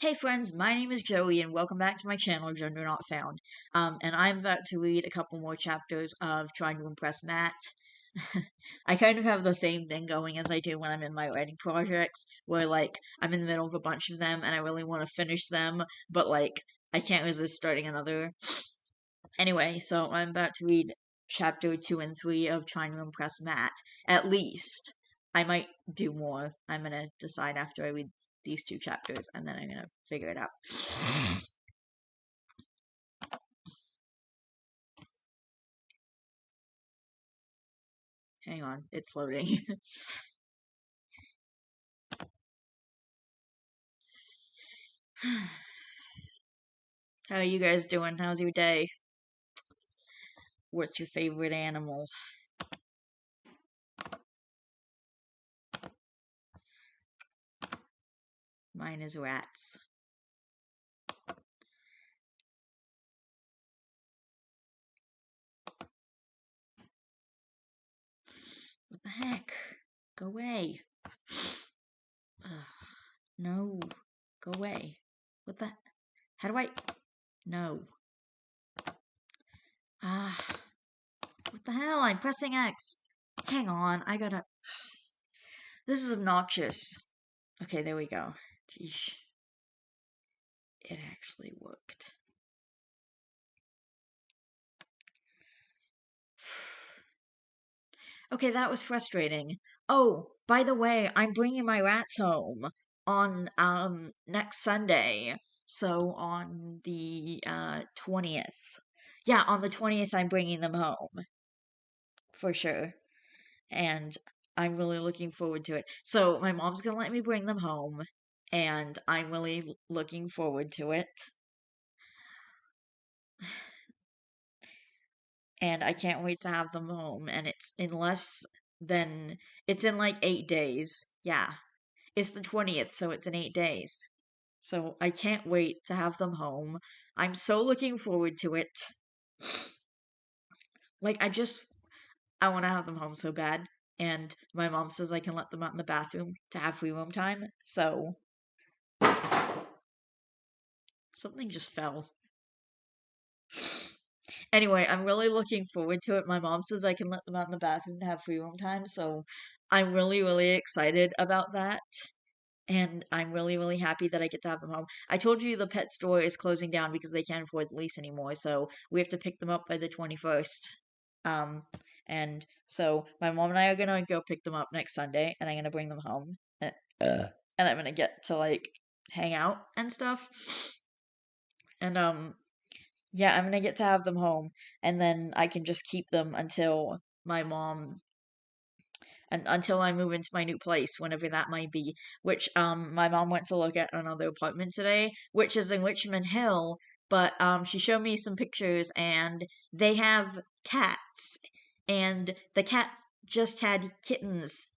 Hey friends, my name is Joey and welcome back to my channel, Gender Not Found. And I'm about to read a couple more chapters of Trying to Impress Matt. I kind of have the same thing going as I do when I'm in my writing projects, where I'm in the middle of a bunch of them and I really want to finish them, but I can't resist starting another. Anyway, so I'm about to read chapter 2 and 3 of Trying to Impress Matt. At least. I might do more. I'm gonna decide after I read these two chapters and then I'm gonna figure it out. Hang on, it's loading. How are you guys doing? How's your day? What's your favorite animal? Mine is rats. What the heck? Go away. Ugh, no. Go away. What the? How do I? No. Ah. What the hell? I'm pressing X. Hang on, I gotta. This is obnoxious. Okay, there we go. Geesh. It actually worked. Okay, that was frustrating. Oh, by the way, I'm bringing my rats home on next Sunday. So on the 20th. Yeah, on the 20th I'm bringing them home for sure. And I'm really looking forward to it. So my mom's going to let me bring them home and I'm really looking forward to it. And I can't wait to have them home and it's in like 8 days. Yeah. It's the 20th, so it's in 8 days. So I can't wait to have them home. I'm so looking forward to it. Like, I want to have them home so bad. And my mom says I can let them out in the bathroom to have free roam time. So, something just fell. Anyway, I'm really looking forward to it. My mom says I can let them out in the bathroom to have free roam time. So, I'm really, really excited about that. And I'm really, really happy that I get to have them home. I told you the pet store is closing down because they can't afford the lease anymore, so we have to pick them up by the 21st. Um, and so my mom and I are gonna go pick them up next Sunday, and I'm gonna bring them home, and I'm gonna get to hang out and stuff. And yeah, I'm gonna get to have them home, and then I can just keep them until my mom and until I move into my new place, whenever that might be. Which my mom went to look at another apartment today, which is in Richmond Hill, but she showed me some pictures and they have cats and the cats just had kittens.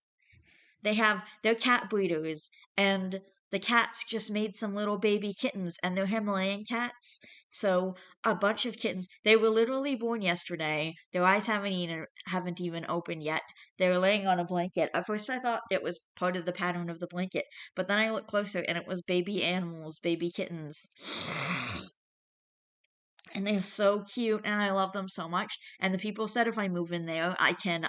They're cat breeders and the cats just made some little baby kittens and they're Himalayan cats. So a bunch of kittens. They were literally born yesterday. Their eyes haven't even opened yet. They're laying on a blanket. At first I thought it was part of the pattern of the blanket, but then I looked closer and it was baby animals, baby kittens. And they're so cute and I love them so much. And the people said if I move in there, I can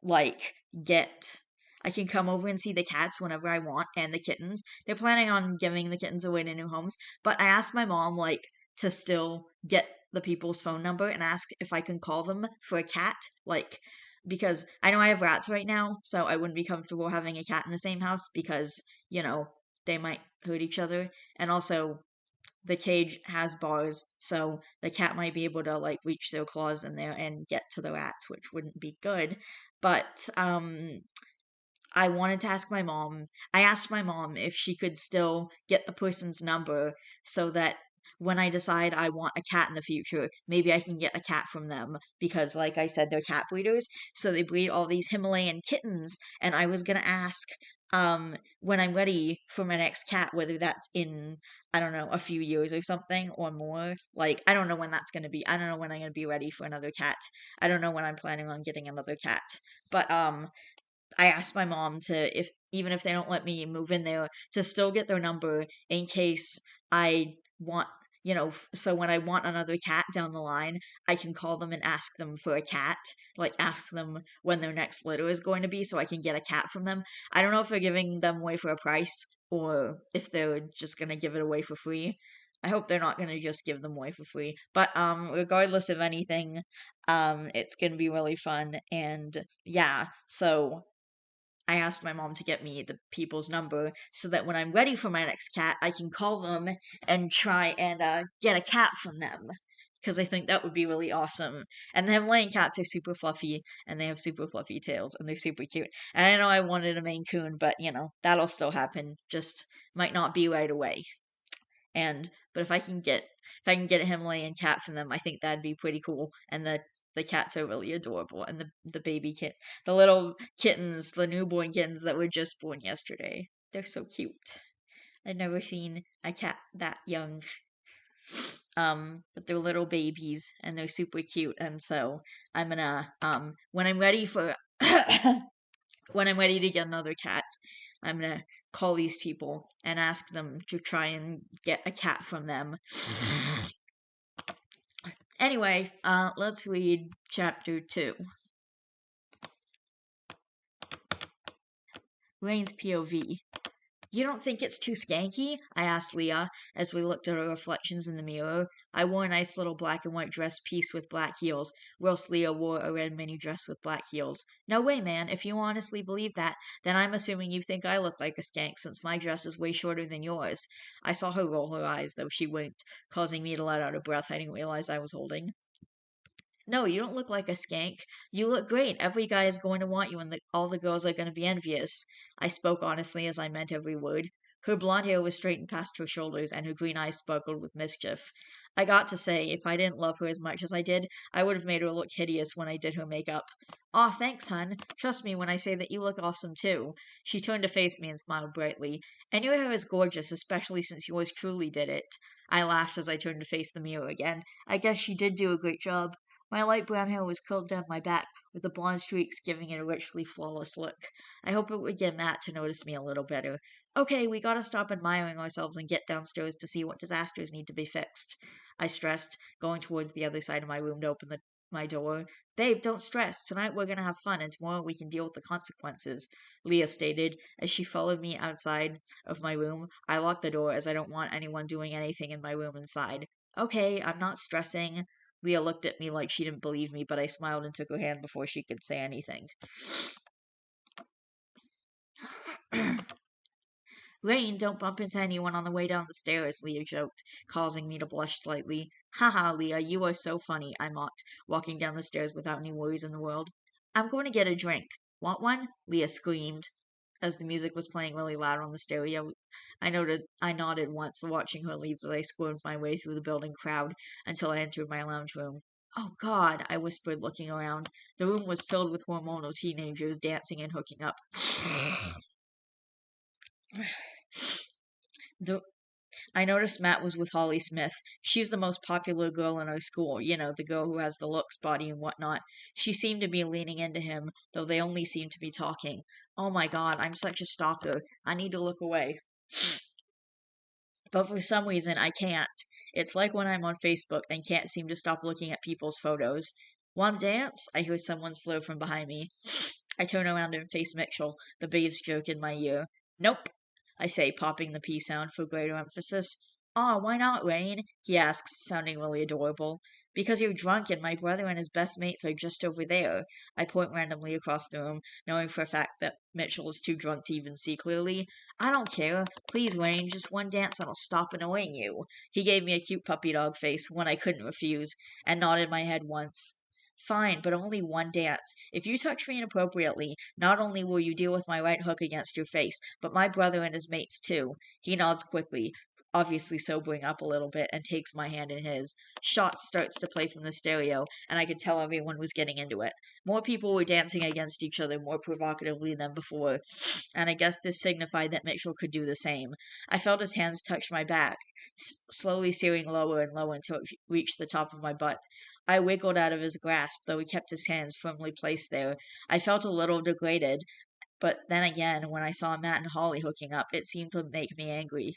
like get I can come over and see the cats whenever I want and the kittens. They're planning on giving the kittens away to new homes, but I asked my mom to still get the people's phone number and ask if I can call them for a cat, because I know I have rats right now, so I wouldn't be comfortable having a cat in the same house because, you know, they might hurt each other. And also the cage has bars, so the cat might be able to reach their claws in there and get to the rats, which wouldn't be good. But I wanted to ask my mom. I asked my mom if she could still get the person's number so that when I decide I want a cat in the future, maybe I can get a cat from them because, like I said, they're cat breeders. So they breed all these Himalayan kittens. And I was gonna ask, when I'm ready for my next cat, whether that's in, I don't know, a few years or something or more. I don't know when that's gonna be. I don't know when I'm gonna be ready for another cat. I don't know when I'm planning on getting another cat. But I asked my mom to, if even if they don't let me move in there, to still get their number in case I want, so when I want another cat down the line, I can call them and ask them for a cat, like ask them when their next litter is going to be so I can get a cat from them. I don't know if they're giving them away for a price or if they're just going to give it away for free. I hope they're not going to just give them away for free. But regardless of anything, it's going to be really fun, and yeah, so I asked my mom to get me the people's number so that when I'm ready for my next cat, I can call them and try and get a cat from them. Because I think that would be really awesome. And the Himalayan cats are super fluffy, and they have super fluffy tails, and they're super cute. And I know I wanted a Maine Coon, but that'll still happen. Just might not be right away. But if I can get a Himalayan cat from them, I think that'd be pretty cool. And the cats are really adorable, and the baby the little kittens, the newborn kittens that were just born yesterday. They're so cute. I've never seen a cat that young. But they're little babies and they're super cute, and so I'm gonna when I'm ready for when I'm ready to get another cat, I'm gonna call these people and ask them to try and get a cat from them. Anyway, let's read chapter 2. Rain's POV. You don't think it's too skanky? I asked Leah as we looked at our reflections in the mirror. I wore a nice little black and white dress piece with black heels, whilst Leah wore a red mini dress with black heels. No way, man. If you honestly believe that, then I'm assuming you think I look like a skank since my dress is way shorter than yours. I saw her roll her eyes, though she winked, causing me to let out a breath I didn't realize I was holding. No, you don't look like a skank. You look great. Every guy is going to want you, and all the girls are going to be envious. I spoke honestly as I meant every word. Her blonde hair was straightened past her shoulders, and her green eyes sparkled with mischief. I got to say, if I didn't love her as much as I did, I would have made her look hideous when I did her makeup. Aw, thanks, hun. Trust me when I say that you look awesome too. She turned to face me and smiled brightly. And your hair is gorgeous, especially since yours truly did it. I laughed as I turned to face the mirror again. I guess she did do a great job. My light brown hair was curled down my back, with the blonde streaks giving it a richly flawless look. I hope it would get Matt to notice me a little better. Okay, we gotta stop admiring ourselves and get downstairs to see what disasters need to be fixed. I stressed, going towards the other side of my room to open my door. Babe, don't stress. Tonight we're gonna have fun, and tomorrow we can deal with the consequences, Leah stated as she followed me outside of my room. I locked the door as I don't want anyone doing anything in my room inside. Okay, I'm not stressing. Leah looked at me like she didn't believe me, but I smiled and took her hand before she could say anything. Rain, don't bump into anyone on the way down the stairs, Leah joked, causing me to blush slightly. Haha, Leah, you are so funny, I mocked, walking down the stairs without any worries in the world. I'm going to get a drink. Want one? Leah screamed as the music was playing really loud on the stereo. I nodded once, watching her leave as I squirmed my way through the building crowd until I entered my lounge room. Oh God, I whispered, looking around. The room was filled with hormonal teenagers dancing and hooking up. The I noticed Matt was with Holly Smith. She's the most popular girl in our school, the girl who has the looks, body, and whatnot. She seemed to be leaning into him, though they only seemed to be talking. Oh my God, I'm such a stalker. I need to look away. But for some reason, I can't. It's like when I'm on Facebook and can't seem to stop looking at people's photos. Want to dance? I hear someone slur from behind me. I turn around and face Mitchell, the bass joke in my ear. Nope, I say, popping the P sound for greater emphasis. Aw, why not, Rain? He asks, sounding really adorable. Because you're drunk and my brother and his best mates are just over there. I point randomly across the room, knowing for a fact that Mitchell is too drunk to even see clearly. I don't care. Please, Rain, just one dance and I'll stop annoying you. He gave me a cute puppy dog face, one I couldn't refuse, and nodded my head once. Fine, but only one dance. If you touch me inappropriately, not only will you deal with my right hook against your face, but my brother and his mates too. He nods quickly, obviously sobering up a little bit, and takes my hand in his. Shots starts to play from the stereo, and I could tell everyone was getting into it. More people were dancing against each other more provocatively than before, and I guess this signified that Mitchell could do the same. I felt his hands touch my back, slowly searing lower and lower until it reached the top of my butt. I wiggled out of his grasp, though he kept his hands firmly placed there. I felt a little degraded, But then again, when I saw Matt and Holly hooking up, it seemed to make me angry.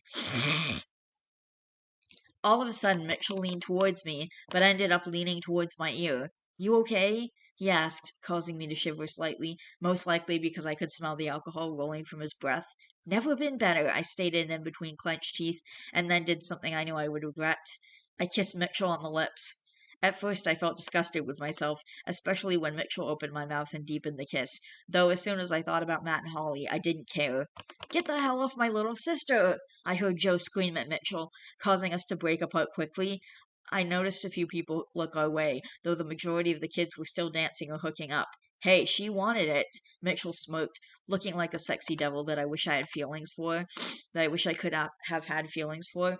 All of a sudden, Mitchell leaned towards me, but ended up leaning towards my ear. You okay? He asked, causing me to shiver slightly, most likely because I could smell the alcohol rolling from his breath. Never been better, I stated in between clenched teeth, and then did something I knew I would regret. I kissed Mitchell on the lips. At first, I felt disgusted with myself, especially when Mitchell opened my mouth and deepened the kiss, though as soon as I thought about Matt and Holly, I didn't care. Get the hell off my little sister! I heard Joe scream at Mitchell, causing us to break apart quickly. I noticed a few people look our way, though the majority of the kids were still dancing or hooking up. Hey, she wanted it, Mitchell smirked, looking like a sexy devil that I wish I had feelings for, that I wish I could have had feelings for.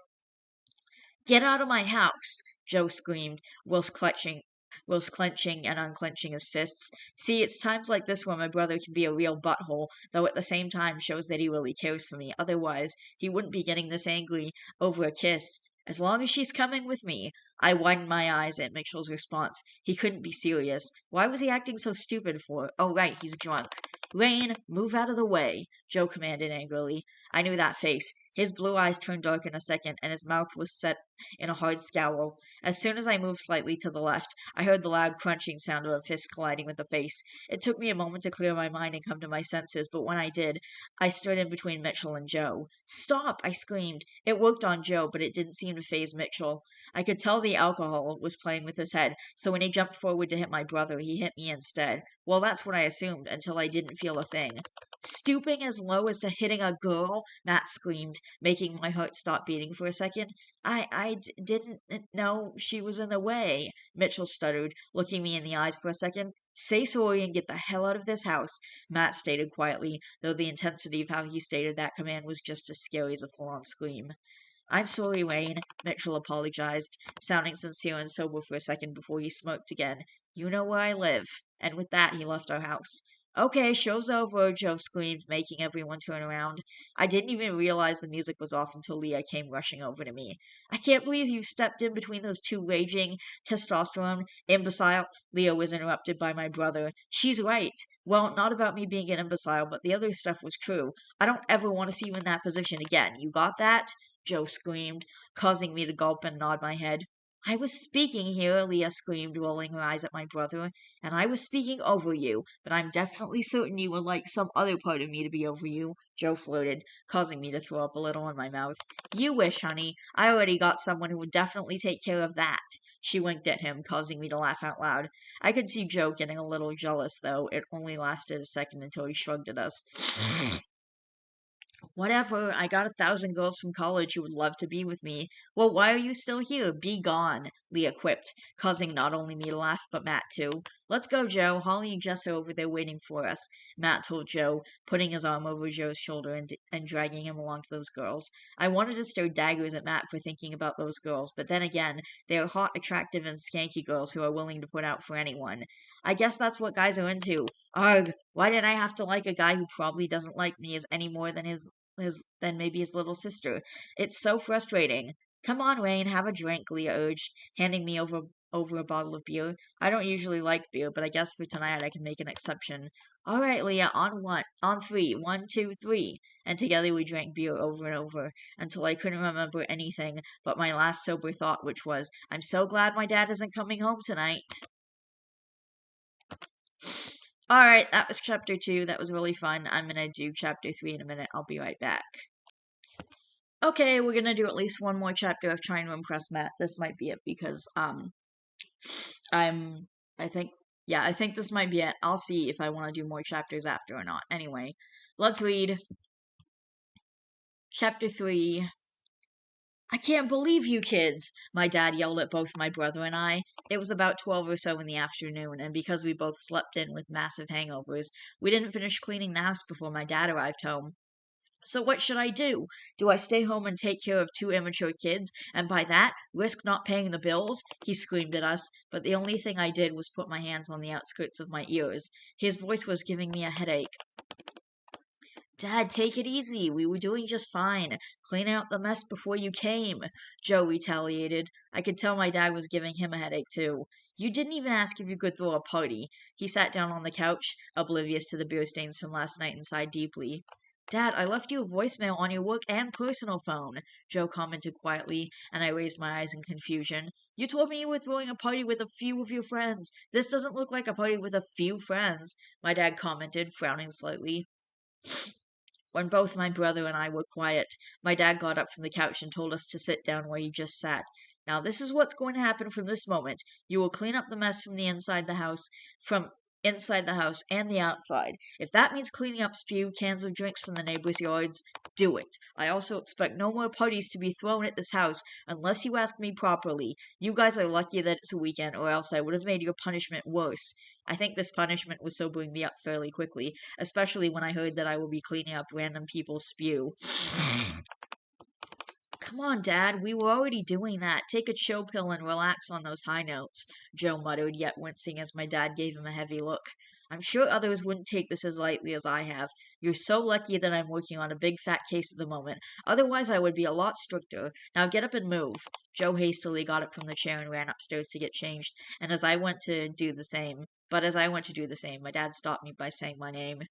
Get out of my house! Joe screamed, whilst clenching and unclenching his fists. See, it's times like this where my brother can be a real butthole, though at the same time shows that he really cares for me. Otherwise, he wouldn't be getting this angry over a kiss. As long as she's coming with me. I widened my eyes at Mitchell's response. He couldn't be serious. Why was he acting so stupid for? Oh, right, he's drunk. Rain, move out of the way, Joe commanded angrily. I knew that face. His blue eyes turned dark in a second, and his mouth was set in a hard scowl. As soon as I moved slightly to the left, I heard the loud crunching sound of a fist colliding with the face. It took me a moment to clear my mind and come to my senses, but when I did, I stood in between Mitchell and Joe. Stop! I screamed. It worked on Joe, but it didn't seem to faze Mitchell. I could tell the alcohol was playing with his head, so when he jumped forward to hit my brother, he hit me instead. Well, that's what I assumed, until I didn't feel a thing. Stooping as low as to hitting a girl? Matt screamed, making my heart stop beating for a second. Didn't know she was in the way, Mitchell stuttered, looking me in the eyes for a second. Say sorry and get the hell out of this house, Matt stated quietly, though the intensity of how he stated that command was just as scary as a full-on scream. I'm sorry, Wayne, Mitchell apologized, sounding sincere and sober for a second before he smirked again. You know where I live. And with that, he left our house. Okay, show's over, Joe screamed, making everyone turn around. I didn't even realize the music was off until Leah came rushing over to me. I can't believe you stepped in between those two raging testosterone imbecile. Leah was interrupted by my brother. She's right. Well, not about me being an imbecile, but the other stuff was true. I don't ever want to see you in that position again. You got that? Joe screamed, causing me to gulp and nod my head. I was speaking here, Leah screamed, rolling her eyes at my brother, and I was speaking over you, but I'm definitely certain you would like some other part of me to be over you, Joe floated, causing me to throw up a little in my mouth. You wish, honey. I already got someone who would definitely take care of that. She winked at him, causing me to laugh out loud. I could see Joe getting a little jealous, though. It only lasted a second until he shrugged at us. Whatever, I got 1,000 girls from college who would love to be with me. Well, why are you still here? Be gone, Leah quipped, causing not only me to laugh, but Matt too. Let's go, Joe. Holly and Jess are over there waiting for us, Matt told Joe, putting his arm over Joe's shoulder and dragging him along to those girls. I wanted to stare daggers at Matt for thinking about those girls, but then again, they are hot, attractive, and skanky girls who are willing to put out for anyone. I guess that's what guys are into. Arg, why did I have to like a guy who probably doesn't like me as any more than than maybe his little sister? It's so frustrating. Come on, Wayne, have a drink, Leah urged, handing me over a bottle of beer. I don't usually like beer, but I guess for tonight I can make an exception. All right, Leah, on three, 1, 2, 3. And together we drank beer over and over until I couldn't remember anything but my last sober thought, which was, I'm so glad my dad isn't coming home tonight. Alright, that was chapter 2. That was really fun. I'm gonna do chapter 3 in a minute. I'll be right back. Okay, we're gonna do at least one more chapter of trying to impress Matt. This might be it because, I'm, I think, yeah, I think this might be it. I'll see if I want to do more chapters after or not. Anyway, let's read chapter 3. I can't believe you kids, my dad yelled at both my brother and I. It was about 12 or so in the afternoon, and because we both slept in with massive hangovers, we didn't finish cleaning the house before my dad arrived home. So what should I do? Do I stay home and take care of two immature kids, and by that, risk not paying the bills? He screamed at us, but the only thing I did was put my hands on the outskirts of my ears. His voice was giving me a headache. Dad, take it easy. We were doing just fine. Clean out the mess before you came, Joe retaliated. I could tell my dad was giving him a headache, too. You didn't even ask if you could throw a party. He sat down on the couch, oblivious to the beer stains from last night, and sighed deeply. Dad, I left you a voicemail on your work and personal phone, Joe commented quietly, and I raised my eyes in confusion. You told me you were throwing a party with a few of your friends. This doesn't look like a party with a few friends, my dad commented, frowning slightly. When both my brother and I were quiet, my dad got up from the couch and told us to sit down where he just sat. Now, this is what's going to happen from this moment. You will clean up the mess from inside the house and the outside. If that means cleaning up spew cans of drinks from the neighbors' yards, do it. I also expect no more parties to be thrown at this house unless you ask me properly. You guys are lucky that it's a weekend, or else I would have made your punishment worse. I think this punishment was sobering me up fairly quickly, especially when I heard that I will be cleaning up random people's spew. Come on, Dad, we were already doing that. Take a chill pill and relax on those high notes, Joe muttered, yet wincing as my dad gave him a heavy look. I'm sure others wouldn't take this as lightly as I have. You're so lucky that I'm working on a big fat case at the moment. Otherwise, I would be a lot stricter. Now get up and move. Joe hastily got up from the chair and ran upstairs to get changed, and as I went to do the same, my dad stopped me by saying my name.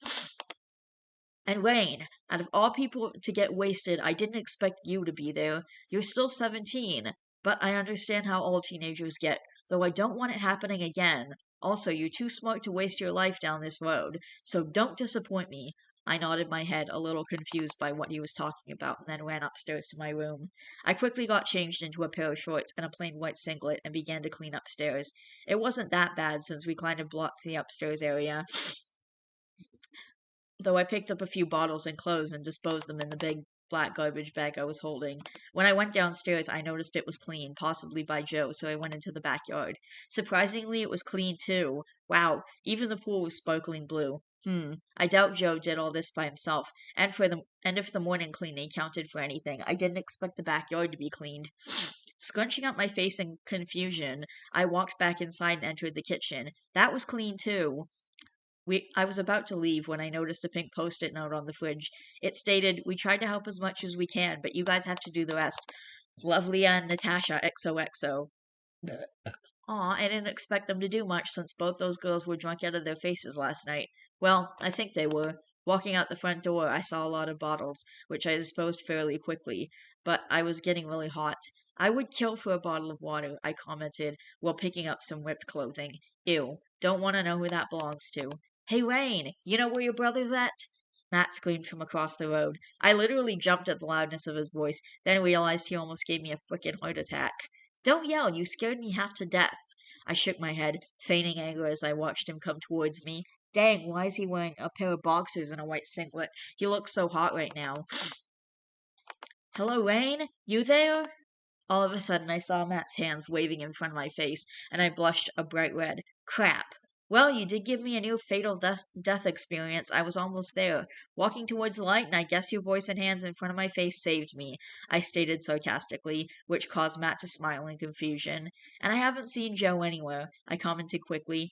And Wayne, out of all people to get wasted, I didn't expect you to be there. You're still 17, but I understand how all teenagers get, though I don't want it happening again. Also, you're too smart to waste your life down this road, so don't disappoint me. I nodded my head, a little confused by what he was talking about, and then ran upstairs to my room. I quickly got changed into a pair of shorts and a plain white singlet and began to clean upstairs. It wasn't that bad since we kind of blocked the upstairs area, though I picked up a few bottles and clothes and disposed them in the big black garbage bag I was holding. When I went downstairs, I noticed it was clean, possibly by Joe, so I went into the backyard. Surprisingly, it was clean too. Wow, even the pool was sparkling blue. I doubt Joe did all this by himself, and if the morning cleaning counted for anything, I didn't expect the backyard to be cleaned. Scrunching up my face in confusion, I walked back inside and entered the kitchen. That was clean too. I was about to leave when I noticed a pink post-it note on the fridge. It stated, "We tried to help as much as we can, but you guys have to do the rest. Lovely and Natasha XOXO." Aw, I didn't expect them to do much since both those girls were drunk out of their faces last night. Well, I think they were. Walking out the front door, I saw a lot of bottles, which I disposed fairly quickly, but I was getting really hot. I would kill for a bottle of water, I commented, while picking up some ripped clothing. Ew, don't want to know who that belongs to. Hey, Rain, you know where your brother's at? Matt screamed from across the road. I literally jumped at the loudness of his voice, then realized he almost gave me a frickin' heart attack. Don't yell, you scared me half to death. I shook my head, feigning anger as I watched him come towards me. Dang, why is he wearing a pair of boxers and a white singlet? He looks so hot right now. Hello, Rain? You there? All of a sudden, I saw Matt's hands waving in front of my face, and I blushed a bright red. Crap. Well, you did give me a new fatal death experience. I was almost there, walking towards the light, and I guess your voice and hands in front of my face saved me, I stated sarcastically, which caused Matt to smile in confusion. And I haven't seen Joe anywhere, I commented quickly,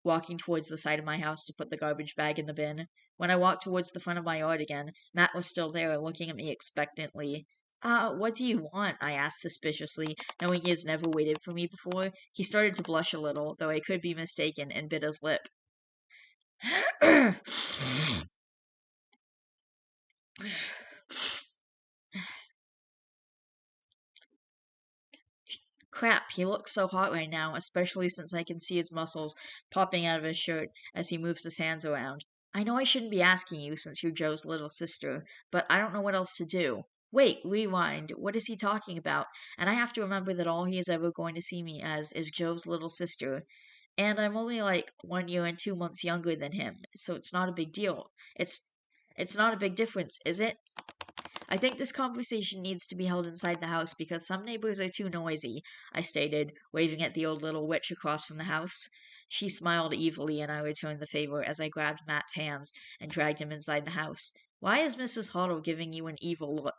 walking towards the side of my house to put the garbage bag in the bin. When I walked towards the front of my yard again, Matt was still there, looking at me expectantly. What do you want? I asked suspiciously, knowing he has never waited for me before. He started to blush a little, though I could be mistaken, and bit his lip. Crap, he looks so hot right now, especially since I can see his muscles popping out of his shirt as he moves his hands around. I know I shouldn't be asking you since you're Joe's little sister, but I don't know what else to do. Wait, rewind. What is he talking about? And I have to remember that all he is ever going to see me as is Joe's little sister. And I'm only like 1 year and 2 months younger than him, so it's not a big deal. It's not a big difference, is it? I think this conversation needs to be held inside the house because some neighbors are too noisy, I stated, waving at the old little witch across from the house. She smiled evilly, and I returned the favor as I grabbed Matt's hands and dragged him inside the house. Why is Mrs. Hoddle giving you an evil look?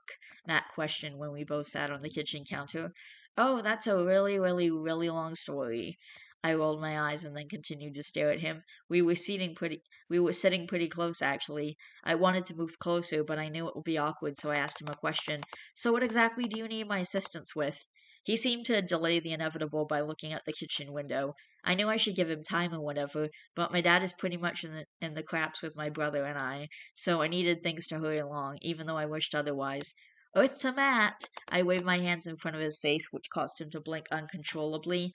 Matt questioned when we both sat on the kitchen counter. Oh, that's a really, really, really long story. I rolled my eyes and then continued to stare at him. We were sitting pretty close actually. I wanted to move closer, but I knew it would be awkward, so I asked him a question. So what exactly do you need my assistance with? He seemed to delay the inevitable by looking at the kitchen window. I knew I should give him time or whatever, but my dad is pretty much in the craps with my brother and I, so I needed things to hurry along, even though I wished otherwise. Earth to Matt! I waved my hands in front of his face, which caused him to blink uncontrollably.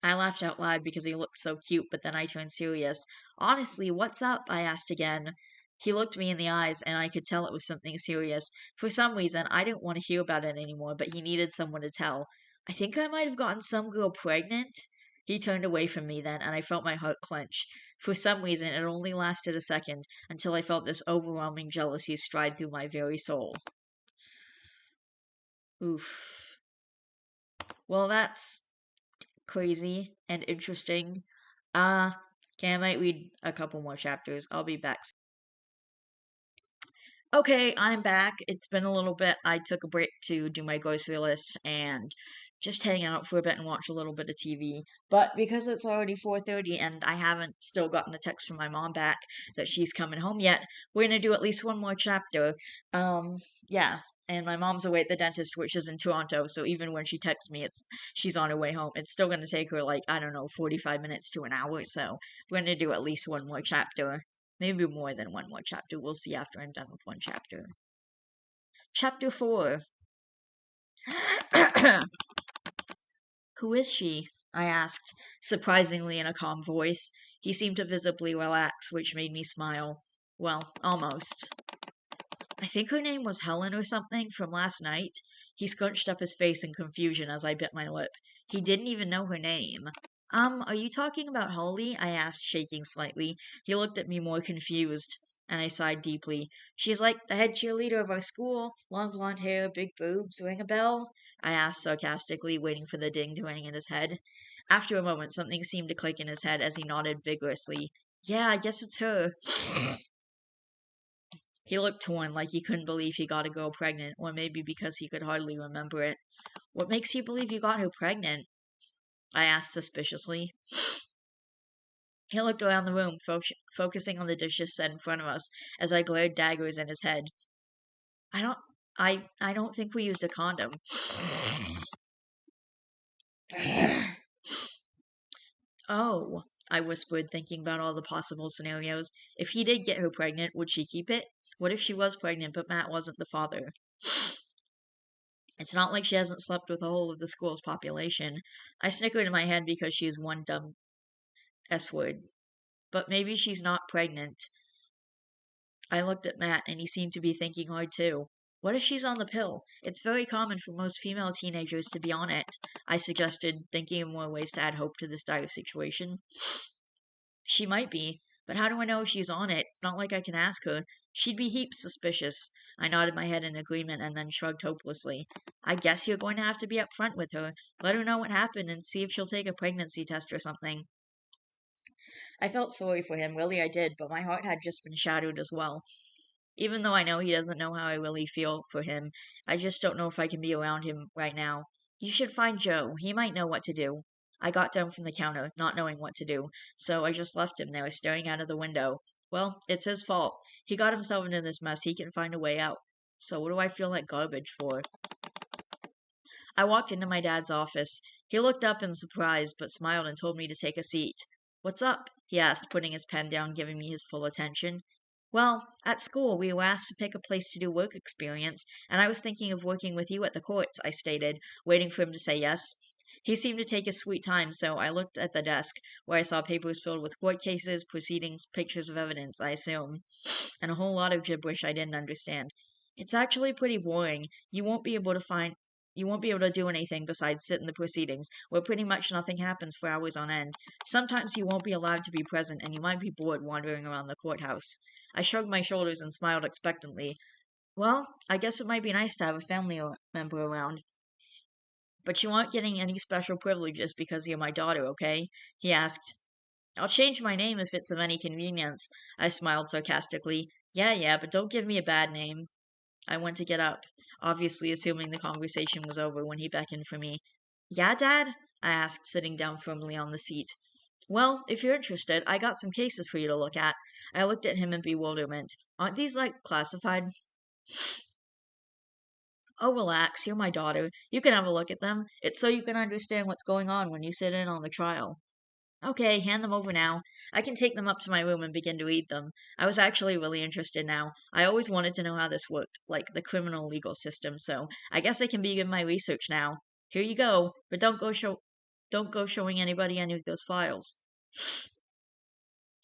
I laughed out loud because he looked so cute, but then I turned serious. Honestly, what's up? I asked again. He looked me in the eyes, and I could tell it was something serious. For some reason, I didn't want to hear about it anymore, but he needed someone to tell. I think I might have gotten some girl pregnant. He turned away from me then, and I felt my heart clench. For some reason, it only lasted a second, until I felt this overwhelming jealousy stride through my very soul. Oof. Well, that's crazy and interesting. Okay, I might read a couple more chapters. I'll be back. Okay, I'm back. It's been a little bit. I took a break to do my grocery list and just hang out for a bit and watch a little bit of TV. But because it's already 4:30 and I haven't still gotten a text from my mom back that she's coming home yet, we're gonna do at least one more chapter. Um, yeah. And my mom's away at the dentist, which is in Toronto, so even when she texts me, she's on her way home. It's still gonna take her like, I don't know, 45 minutes to an hour, so we're gonna do at least one more chapter. Maybe more than one more chapter. We'll see after I'm done with one chapter. Chapter 4. Who is she? I asked, surprisingly in a calm voice. He seemed to visibly relax, which made me smile. Well, almost. I think her name was Helen or something from last night. He scrunched up his face in confusion as I bit my lip. He didn't even know her name. Are you talking about Holly? I asked, shaking slightly. He looked at me more confused, and I sighed deeply. She's like the head cheerleader of our school. Long blonde hair, big boobs. Ring a bell? I asked sarcastically, waiting for the ding to ring in his head. After a moment, something seemed to click in his head as he nodded vigorously. Yeah, I guess it's her. He looked torn, like he couldn't believe he got a girl pregnant, or maybe because he could hardly remember it. What makes you believe you got her pregnant? I asked suspiciously. He looked around the room, focusing on the dishes set in front of us, as I glared daggers in his head. I don't, I don't think we used a condom. Oh, I whispered, thinking about all the possible scenarios. If he did get her pregnant, would she keep it? What if she was pregnant, but Matt wasn't the father? It's not like she hasn't slept with the whole of the school's population. I snickered in my head because she is one dumb S word. But maybe she's not pregnant. I looked at Matt, and he seemed to be thinking hard too. What if she's on the pill? It's very common for most female teenagers to be on it, I suggested, thinking of more ways to add hope to this dire situation. She might be, but how do I know if she's on it? It's not like I can ask her. She'd be heaps suspicious. I nodded my head in agreement and then shrugged hopelessly. I guess you're going to have to be upfront with her. Let her know what happened and see if she'll take a pregnancy test or something. I felt sorry for him, really I did, but my heart had just been shattered as well. Even though I know he doesn't know how I really feel for him, I just don't know if I can be around him right now. You should find Joe. He might know what to do. I got down from the counter, not knowing what to do, so I just left him there, staring out of the window. Well, it's his fault. He got himself into this mess. He can find a way out. So what do I feel like garbage for? I walked into my dad's office. He looked up in surprise, but smiled and told me to take a seat. What's up? He asked, putting his pen down, giving me his full attention. Well, at school, we were asked to pick a place to do work experience, and I was thinking of working with you at the courts, I stated, waiting for him to say yes. He seemed to take his sweet time, so I looked at the desk, where I saw papers filled with court cases, proceedings, pictures of evidence, I assume, and a whole lot of gibberish I didn't understand. It's actually pretty boring. You won't be able to do anything besides sit in the proceedings, where pretty much nothing happens for hours on end. Sometimes you won't be allowed to be present, and you might be bored wandering around the courthouse. I shrugged my shoulders and smiled expectantly. Well, I guess it might be nice to have a family member around. But you aren't getting any special privileges because you're my daughter, okay? He asked. I'll change my name if it's of any convenience. I smiled sarcastically. Yeah, but don't give me a bad name. I went to get up, obviously assuming the conversation was over when he beckoned for me. Yeah, Dad? I asked, sitting down firmly on the seat. Well, if you're interested, I got some cases for you to look at. I looked at him in bewilderment. Aren't these, like, classified? Oh, relax. You're my daughter. You can have a look at them. It's so you can understand what's going on when you sit in on the trial. Okay, hand them over now. I can take them up to my room and begin to read them. I was actually really interested now. I always wanted to know how this worked, like the criminal legal system, so I guess I can begin my research now. Here you go, but don't go showing anybody any of those files.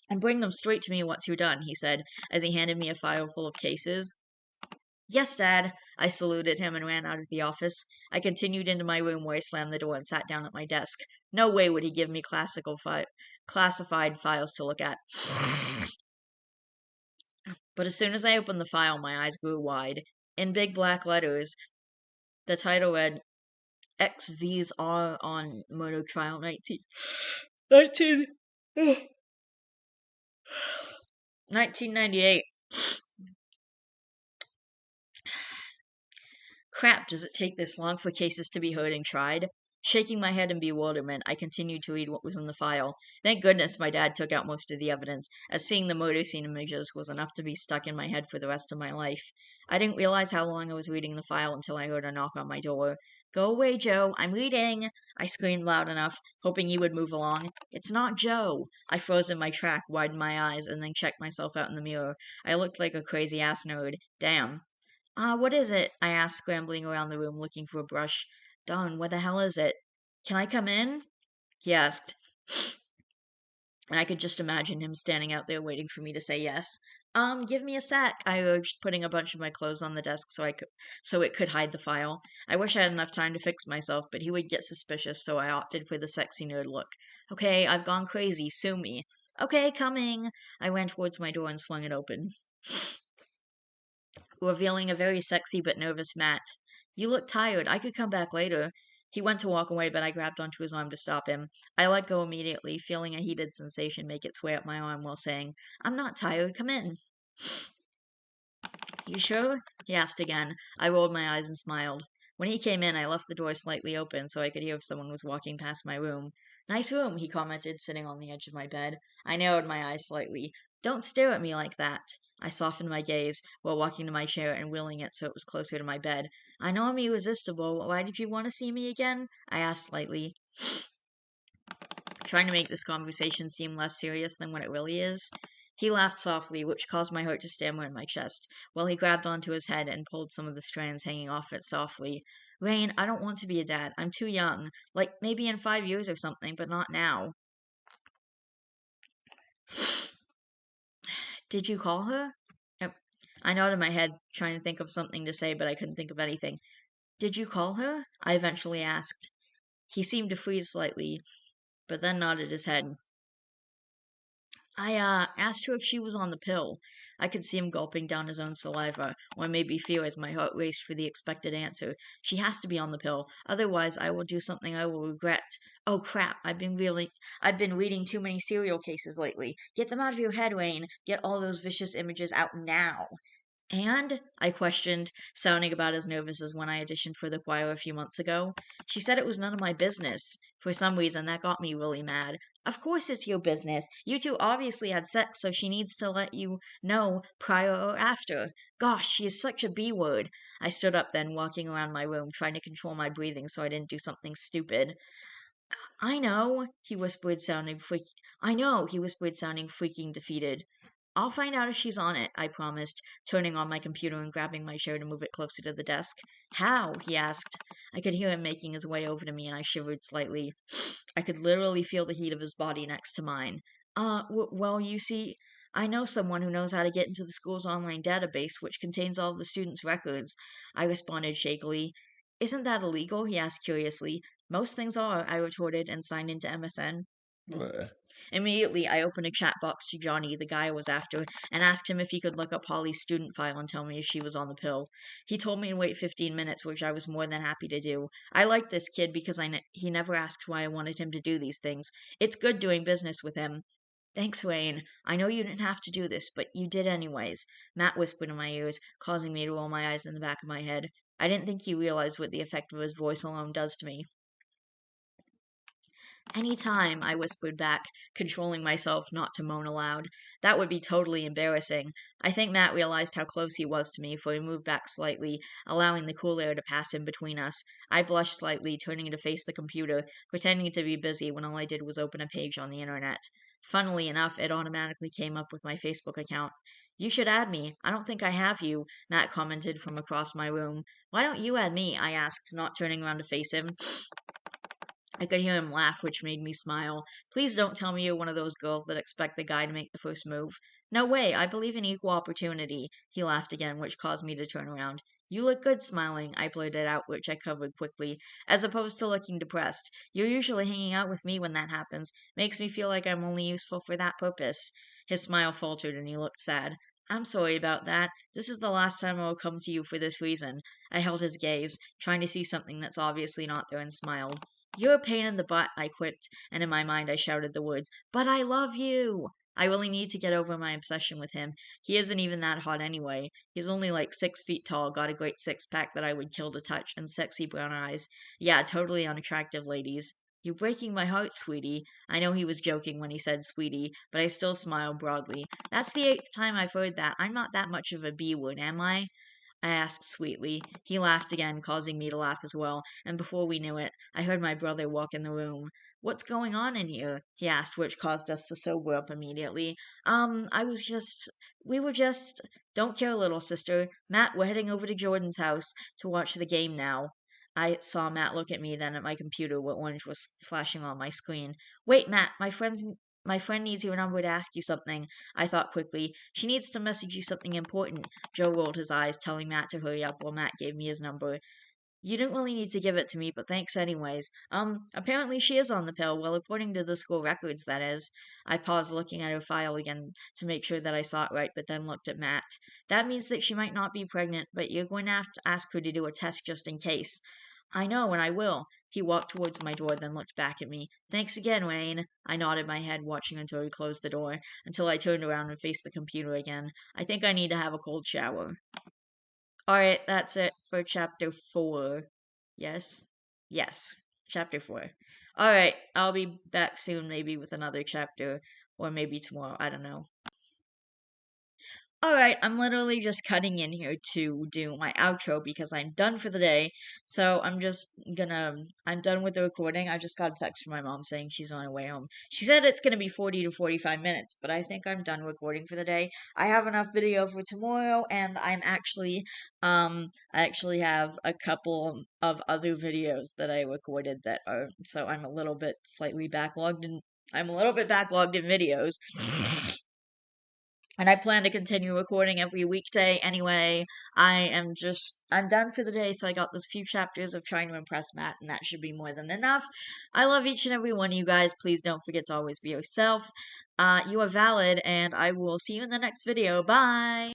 And bring them straight to me once you're done, he said, as he handed me a file full of cases. Yes, Dad. I saluted him and ran out of the office. I continued into my room where I slammed the door and sat down at my desk. No way would he give me classified files to look at. But as soon as I opened the file, my eyes grew wide. In big black letters, the title read, XV's are on murder trial 1998. Crap, does it take this long for cases to be heard and tried? Shaking my head in bewilderment, I continued to read what was in the file. Thank goodness my dad took out most of the evidence, as seeing the murder scene images was enough to be stuck in my head for the rest of my life. I didn't realize how long I was reading the file until I heard a knock on my door. Go away, Joe, I'm reading! I screamed loud enough, hoping he would move along. It's not Joe! I froze in my track, widened my eyes, and then checked myself out in the mirror. I looked like a crazy ass nerd. Damn. What is it? I asked, scrambling around the room looking for a brush. Don, what the hell is it? Can I come in? He asked, and I could just imagine him standing out there waiting for me to say yes. Give me a sec, I urged, putting a bunch of my clothes on the desk so it could hide the file. I wish I had enough time to fix myself, but he would get suspicious, so I opted for the sexy nerd look. Okay, I've gone crazy, sue me. Okay, coming. I ran towards my door and swung it open, revealing a very sexy but nervous Matt. You look tired. I could come back later. He went to walk away, but I grabbed onto his arm to stop him. I let go immediately, feeling a heated sensation make its way up my arm while saying, I'm not tired. Come in. You sure? He asked again. I rolled my eyes and smiled. When he came in, I left the door slightly open so I could hear if someone was walking past my room. Nice room, he commented, sitting on the edge of my bed. I narrowed my eyes slightly. Don't stare at me like that. I softened my gaze while walking to my chair and wheeling it so it was closer to my bed. I know I'm irresistible. Why did you want to see me again? I asked slightly, trying to make this conversation seem less serious than what it really is. He laughed softly, which caused my heart to stammer in my chest, while he grabbed onto his head and pulled some of the strands hanging off it softly. Rain, I don't want to be a dad. I'm too young. Like, maybe in 5 years or something, but not now. Did you call her? I nodded my head, trying to think of something to say, but I couldn't think of anything. Did you call her? I eventually asked. He seemed to freeze slightly, but then nodded his head. I asked her if she was on the pill. I could see him gulping down his own saliva, what made me feel as my heart raced for the expected answer. She has to be on the pill, otherwise I will do something I will regret. Oh crap, I've been reading too many serial cases lately. Get them out of your head, Wayne. Get all those vicious images out now. And? I questioned, sounding about as nervous as when I auditioned for the choir a few months ago. She said it was none of my business. For some reason, that got me really mad. Of course it's your business. You two obviously had sex, so she needs to let you know prior or after. Gosh, she is such a B word. I stood up then, walking around my room, trying to control my breathing so I didn't do something stupid. I know, he whispered, sounding freaking defeated. I'll find out if she's on it, I promised, turning on my computer and grabbing my chair to move it closer to the desk. How? He asked. I could hear him making his way over to me, and I shivered slightly. I could literally feel the heat of his body next to mine. Well, you see, I know someone who knows how to get into the school's online database, which contains all of the students' records, I responded shakily. Isn't that illegal? He asked curiously. Most things are, I retorted and signed into MSN. Bleh. Immediately, I opened a chat box to Johnny, the guy I was after, and asked him if he could look up Holly's student file and tell me if she was on the pill. He told me to wait 15 minutes, which I was more than happy to do. I liked this kid because he never asked why I wanted him to do these things. It's good doing business with him. Thanks, Wayne. I know you didn't have to do this, but you did anyways, Matt whispered in my ears, causing me to roll my eyes in the back of my head. I didn't think he realized what the effect of his voice alone does to me. "Any time," I whispered back, controlling myself not to moan aloud. That would be totally embarrassing. I think Matt realized how close he was to me, for he moved back slightly, allowing the cool air to pass in between us. I blushed slightly, turning to face the computer, pretending to be busy when all I did was open a page on the internet. Funnily enough, it automatically came up with my Facebook account. "You should add me. I don't think I have you," Matt commented from across my room. "Why don't you add me?" I asked, not turning around to face him. I could hear him laugh, which made me smile. "Please don't tell me you're one of those girls that expect the guy to make the first move." "No way, I believe in equal opportunity." He laughed again, which caused me to turn around. "You look good smiling," I blurted out, which I covered quickly, "as opposed to looking depressed. You're usually hanging out with me when that happens. Makes me feel like I'm only useful for that purpose." His smile faltered and he looked sad. "I'm sorry about that. This is the last time I will come to you for this reason." I held his gaze, trying to see something that's obviously not there, and smiled. "You're a pain in the butt," I quipped, and in my mind I shouted the words, "But I love you!" I really need to get over my obsession with him. He isn't even that hot anyway. He's only like 6 feet tall, got a great six-pack that I would kill to touch, and sexy brown eyes. Yeah, totally unattractive, ladies. "You're breaking my heart, sweetie." I know he was joking when he said sweetie, but I still smiled broadly. "That's the 8th time I've heard that. I'm not that much of a B-word, am I?" I asked sweetly. He laughed again, causing me to laugh as well, and before we knew it, I heard my brother walk in the room. "What's going on in here?" he asked, which caused us to sober up immediately. I was just, we were just, don't care, little sister. Matt, we're heading over to Jordan's house to watch the game now." I saw Matt look at me, then at my computer, where orange was flashing on my screen. "Wait, Matt, my friend needs your number to ask you something." I thought quickly. "She needs to message you something important." Joe rolled his eyes, telling Matt to hurry up while Matt gave me his number. "You didn't really need to give it to me, but thanks anyways. Apparently she is on the pill. Well, according to the school records, that is." I paused, looking at her file again to make sure that I saw it right, but then looked at Matt. "That means that she might not be pregnant, but you're going to have to ask her to do a test just in case." "I know, and I will." He walked towards my door, then looked back at me. "Thanks again, Wayne." I nodded my head, watching until he closed the door, until I turned around and faced the computer again. "I think I need to have a cold shower." Alright, that's it for chapter 4. Yes? Yes, chapter 4. Alright, I'll be back soon, maybe with another chapter, or maybe tomorrow, I don't know. Alright, I'm literally just cutting in here to do my outro because I'm done for the day. So I'm done with the recording. I just got a text from my mom saying she's on her way home. She said it's gonna be 40 to 45 minutes, but I think I'm done recording for the day. I have enough video for tomorrow, and I actually have a couple of other videos that I recorded that are, so I'm a little bit backlogged in videos. And I plan to continue recording every weekday anyway. I'm done for the day, so I got those few chapters of trying to impress Matt, and that should be more than enough. I love each and every one of you guys. Please don't forget to always be yourself. You are valid, and I will see you in the next video. Bye!